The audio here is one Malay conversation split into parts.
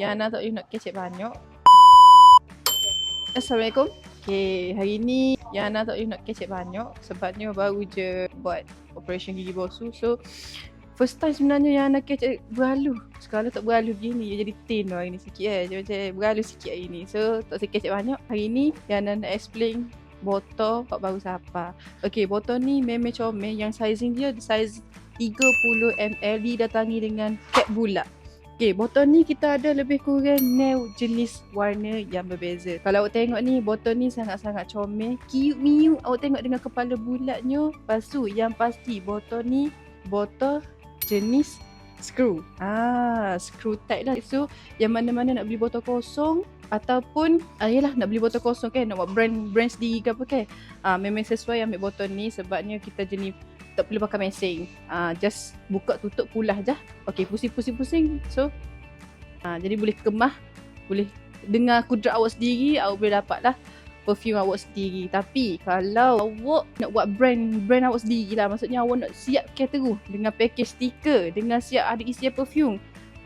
Yana tak boleh nak kecek banyak. Assalamualaikum. Okay, hari ni Yana tak boleh nak kecek banyak sebabnya baru je buat operation gigi bosu. So, first time sebenarnya Yana kecek berhalus. Sekarang tak berhalus gini, jadi thin hari ni sikit macam berhalus sikit hari ni. So, tak boleh kecek banyak. Hari ni Yana nak explain botol pak baru siapa. Okay, botol ni memang comel yang sizing dia size 30ml didatangi dengan cap bulat. Okay, botol ni kita ada lebih kurang 9 jenis warna yang berbeza. Kalau awak tengok ni, botol ni sangat-sangat comel. Cute miu, awak tengok dengan kepala bulatnya. Lepas tu, yang pasti botol ni botol jenis screw. Screw type lah. So, yang mana-mana nak beli botol kosong ataupun yelah nak beli botol kosong kan, nak buat brand sendiri ke apa kan, memang sesuai ambil botol ni sebabnya kita jenis tak perlu pakai mesin. Just buka tutup pulah je. Okay, pusing. So jadi boleh kemah, boleh dengar kudrat awak sendiri, awak boleh dapat lah perfume awak sendiri. Tapi kalau awak nak buat brand awak sendiri lah, maksudnya awak nak siap terus dengan package stiker, dengan siap ada isian perfume,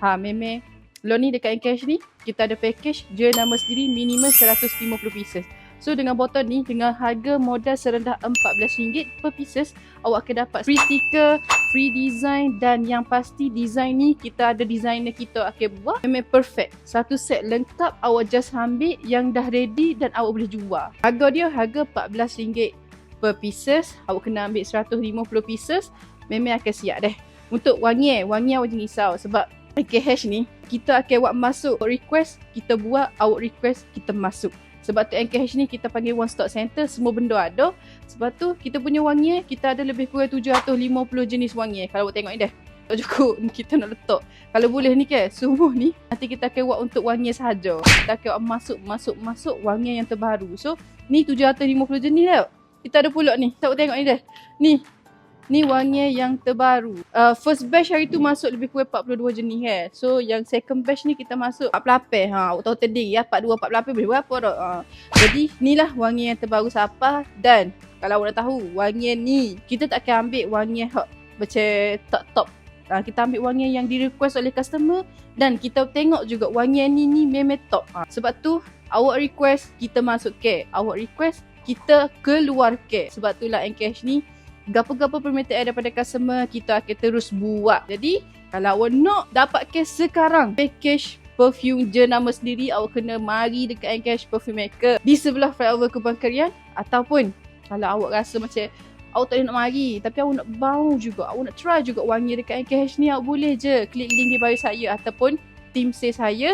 memang lo ni dekat Encash ni kita ada package je nama sendiri minimum 150 pieces. So dengan botol ni dengan harga modal serendah RM14 per pieces, awak akan dapat free sticker, free design, dan yang pasti design ni kita ada designer kita akan buat memang perfect. Satu set lengkap, awak just ambil yang dah ready dan awak boleh jual. Harga dia harga RM14 per pieces. Awak kena ambil 150 pieces, memang akan siap deh. Untuk wangi awak jangan risau sebab NKH ni kita akan buat masuk request, kita buat, awak request, kita masuk. Sebab tu NKH ni kita panggil one stop center, semua benda ada. Sebab tu kita punya wangi, kita ada lebih kurang 750 jenis wangi. Kalau awak tengok ni dah, tak cukup kita nak letak. Kalau boleh ni ke, semua ni nanti kita akan buat untuk wangi sahaja. Kita akan masuk wangi yang terbaru. So ni 750 jenis tau. Kita ada pula ni, tak awak tengok ni dah. Ni wangi yang terbaru. First batch hari tu masuk lebih kurang 42 jenis So yang second batch ni kita masuk 48. Awak tahu tadi 42, 48 boleh berapa dah. Jadi inilah wangi yang terbaru siapa. Dan kalau awak dah tahu wangi ni, kita tak akan ambil wangi macam top. Kita ambil wangi yang di request oleh customer. Dan kita tengok juga wangi ni memang top. Sebab tu awak request, kita masuk ke. Awak request, kita keluar ke. Sebab itulah Encash ni gapo-gapo permintaan daripada customer, kita akan terus buat. Jadi kalau awak nak dapatkan sekarang package perfume je nama sendiri, awak kena mari dekat Encash Perfume Maker di sebelah flyover Kebun Kerian. Ataupun kalau awak rasa macam awak tak boleh nak mari tapi awak nak bau juga, awak nak try juga wangi dekat Encash ni, awak boleh je klik link di bio saya ataupun team sales saya